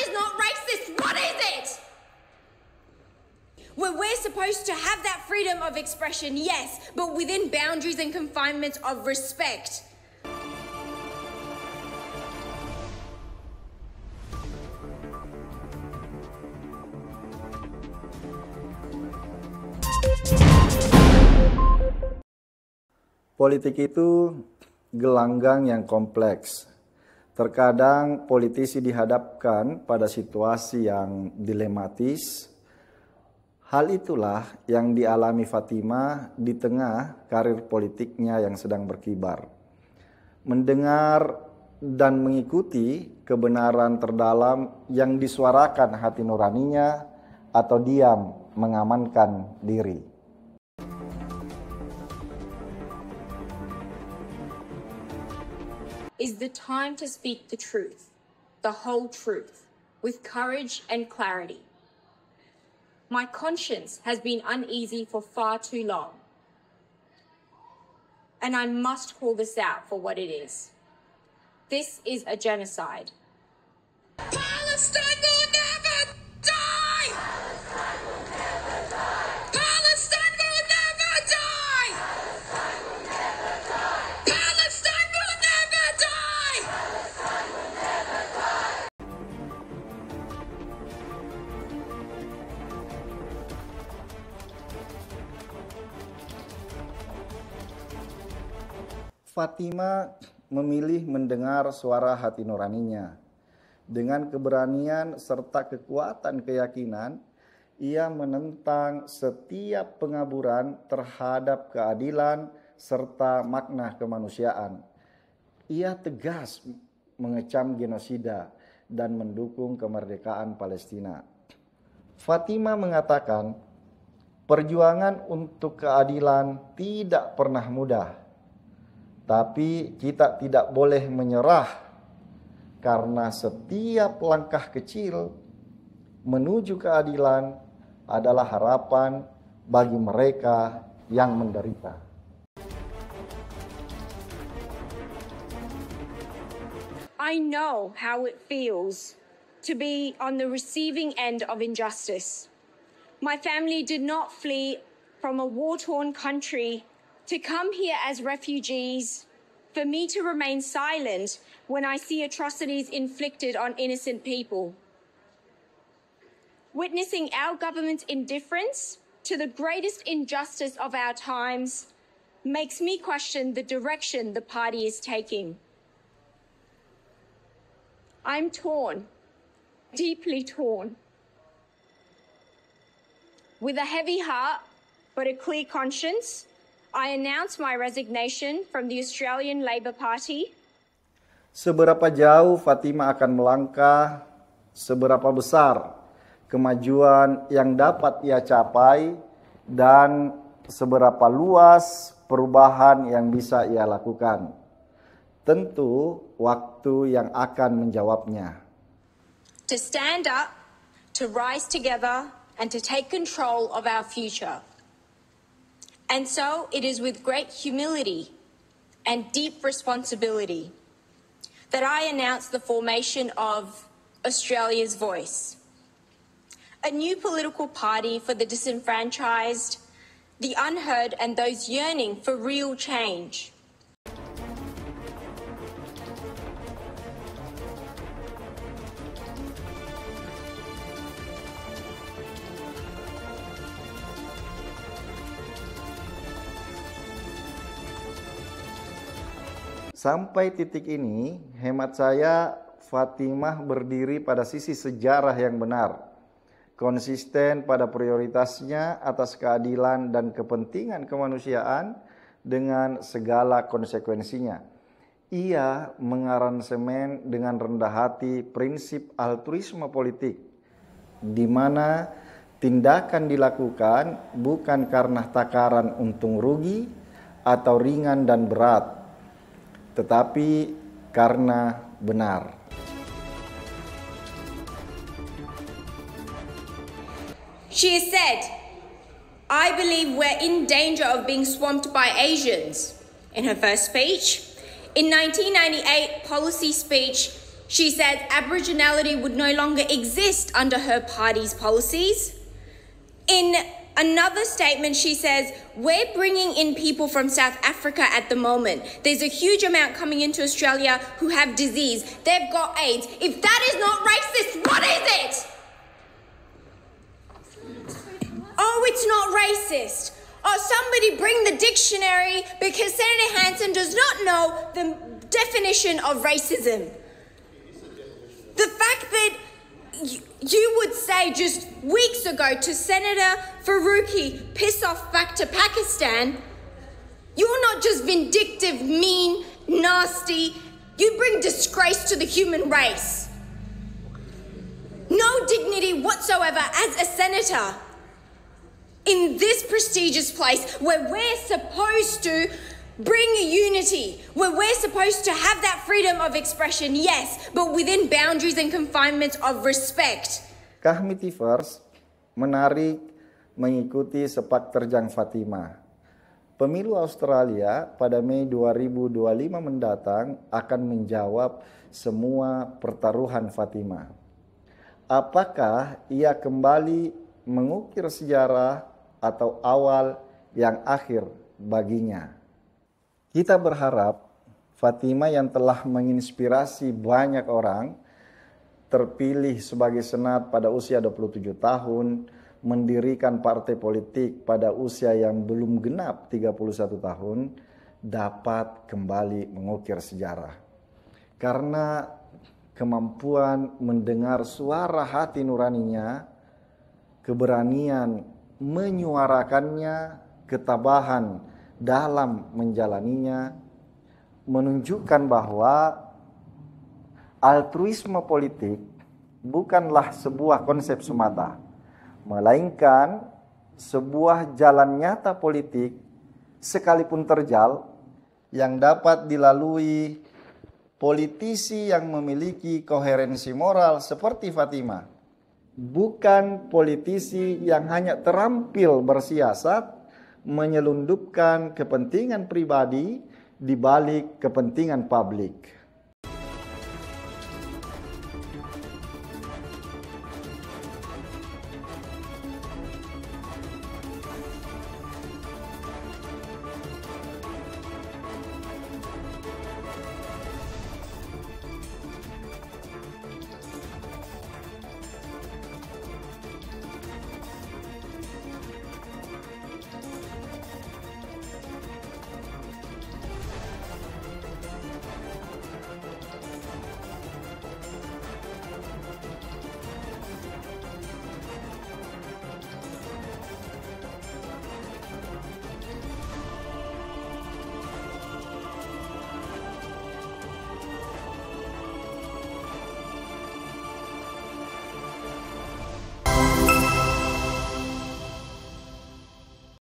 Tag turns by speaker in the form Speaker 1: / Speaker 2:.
Speaker 1: is not racist. What is it? Where we're supposed to have that freedom of expression, yes, but within boundaries and confinements of respect.
Speaker 2: Politik itu gelanggang yang kompleks. Terkadang politisi dihadapkan pada situasi yang dilematis. Hal itulah yang dialami Fatimah di tengah karir politiknya yang sedang berkibar. Mendengar dan mengikuti kebenaran terdalam yang disuarakan hati nuraninya atau diam mengamankan diri.
Speaker 1: Is the time to speak the truth, the whole truth, with courage and clarity. My conscience has been uneasy for far too long, and I must call this out for what it is. This is a genocide. Palestine will never die! Palestine will never die! Palestine will never die!
Speaker 2: Fatimah memilih mendengar suara hati nuraninya. Dengan keberanian serta kekuatan keyakinan, ia menentang setiap pengaburan terhadap keadilan serta makna kemanusiaan. Ia tegas mengecam genosida dan mendukung kemerdekaan Palestina. Fatimah mengatakan, perjuangan untuk keadilan tidak pernah mudah. Tapi kita tidak boleh menyerah karena setiap langkah kecil menuju keadilan adalah harapan bagi mereka yang menderita.
Speaker 1: I know how it feels to be on the receiving end of injustice. My family did not flee from a war-torn country to come here as refugees, for me to remain silent when I see atrocities inflicted on innocent people. Witnessing our government's indifference to the greatest injustice of our times makes me question the direction the party is taking. I'm torn, deeply torn. With a heavy heart, but a clear conscience, I announce my resignation from the Australian Labor Party.
Speaker 2: Seberapa jauh Fatimah akan melangkah, seberapa besar kemajuan yang dapat ia capai, dan seberapa luas perubahan yang bisa ia lakukan. Tentu waktu yang akan menjawabnya.
Speaker 1: To stand up, to rise together, and to take control of our future. And so it is with great humility and deep responsibility that I announce the formation of Australia's Voice, a new political party for the disenfranchised, the unheard, and those yearning for real change.
Speaker 2: Sampai titik ini, hemat saya, Fatimah berdiri pada sisi sejarah yang benar, konsisten pada prioritasnya atas keadilan dan kepentingan kemanusiaan dengan segala konsekuensinya. Ia mengaransemen dengan rendah hati prinsip altruisme politik, di mana tindakan dilakukan bukan karena takaran untung rugi atau ringan dan berat, tetapi karena benar.
Speaker 1: She has said, I believe we're in danger of being swamped by Asians. In her first speech, in 1998 policy speech, She said Aboriginality would no longer exist under her party's policies. In another statement, she says, we're bringing in people from South Africa at the moment. There's a huge amount coming into Australia who have disease. They've got AIDS. If that is not racist, what is it? Oh, it's not racist. Oh, somebody bring the dictionary because Senator Hanson does not know the definition of racism. The fact that you would say just weeks ago to Senator Faruqi, piss off back to Pakistan, you're not just vindictive, mean, nasty, you bring disgrace to the human race. No dignity whatsoever as a senator in this prestigious place where we're supposed to bring a unity, where we're supposed to have that freedom of expression, yes, but within boundaries and confinements of respect.
Speaker 2: Kahmitivers menarik mengikuti sepak terjang Fatimah. Pemilu Australia pada Mei 2025 mendatang akan menjawab semua pertaruhan Fatimah. Apakah ia kembali mengukir sejarah atau awal yang akhir baginya? Kita berharap Fatimah yang telah menginspirasi banyak orang, terpilih sebagai senat pada usia 27 tahun, mendirikan partai politik pada usia yang belum genap 31 tahun, dapat kembali mengukir sejarah. Karena kemampuan mendengar suara hati nuraninya, keberanian menyuarakannya, ketabahan dalam menjalaninya, menunjukkan bahwa altruisme politik bukanlah sebuah konsep semata, melainkan sebuah jalan nyata politik sekalipun terjal yang dapat dilalui politisi yang memiliki koherensi moral seperti Fatimah. Bukan politisi yang hanya terampil bersiasat, menyelundupkan kepentingan pribadi di balik kepentingan publik.